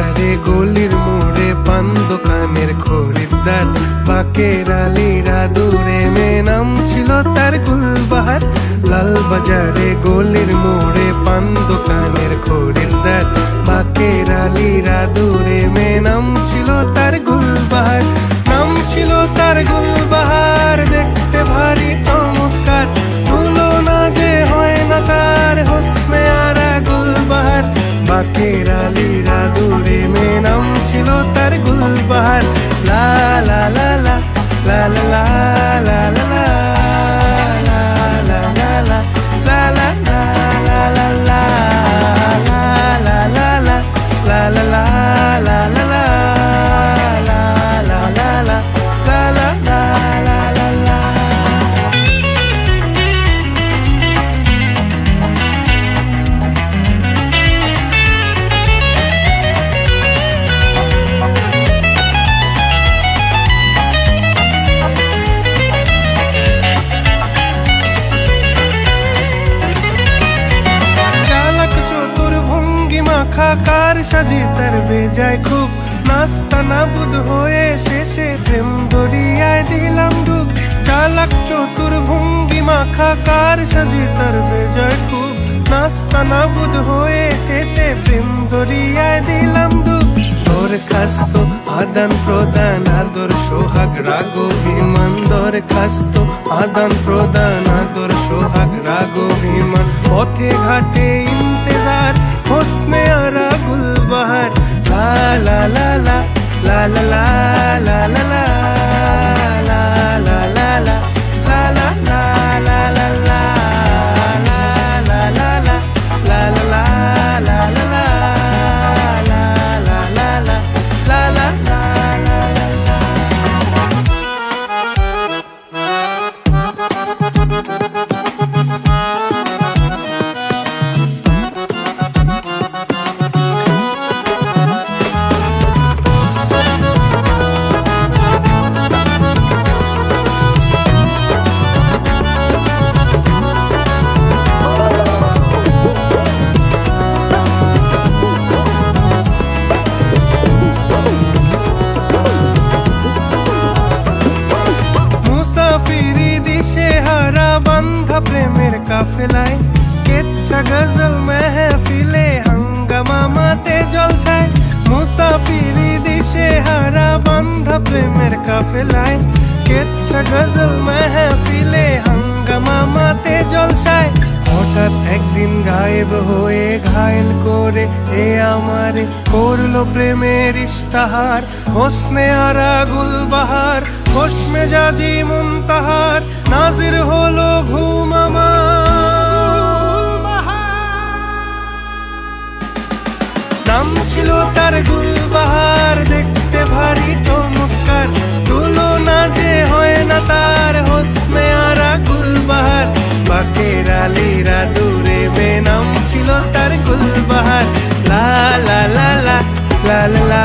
বাজারে গলির মোড়ে পান দোকানের খরিদ্দার, বাকের আলীরা দূরে মেয়ে নাম ছিল তার গুলবাহার। লাল বাজারে গলির মোড়ে পান দোকানের খরিদ্দার, বাকের আলীরা দূরে মেয়ে নাম ছিল তার গুলবাহার। নাম ছিল তার গুলবাহার, দেখতে ভারী চমৎকার, তুলনা যে হয় না তার হোসনে আরা গুলবাহার। বাকের আলীরা দূরে মেয়ে নাম ছিল তার গুলবাহার। লা লা লা লা লা লা লা লা লা কার সাজি তার বেজায় খুব, নাস্তা নাবুদ হয়ে শেষে প্রেম দরিয়ায় দিলাম ডুব। চালাক চতুর ভঙ্গি মাখা কার সাজি তার বেজায় খুব, নাস্তা নাবুদ হয়ে শেষে প্রেম দরিয়ায় দিলাম ডুব। দরখাস্ত আদান প্রদান আদর সোহাগ রাগ অভিমান, দরখাস্ত আদান প্রদান আদর সোহাগ রাগ অভিমান। পথে ঘাটে ইন্তেজার হোসনে আরা গুলবাহার। লা লা লা লা লা লা লা লা লা লা লা লা লা লা লা লা লা লা লা প্রেমের কাফেলায়, কেচ্ছা গজল মেহফিলে হাঙ্গামা মাতে জলসায়। মুসাফিরি দিশে হারা বান্ধা প্রেমের কাফেলায়, কেচ্ছা গজল মেহফিলে হাঙ্গামা মাতে জলসায়। হঠাৎ একদিন গায়েব হয়ে ঘায়েল করে এ আমারে করলো প্রেমের ইশতাহার। হোসনে আরা গুলবাহার, খোশ মেজাজি মুনতাহার, নাজির হলো ঘুম আমার। নাম ছিল তার গুলবাহার, দেখতে ভারী চমৎকার, তুলনা যে হয় না তার হোসনে আরা গুলবাহার। বাকের আলীরা দূরে মেয়ে নাম ছিল তার গুলবাহার। লা লা লা লা লা লা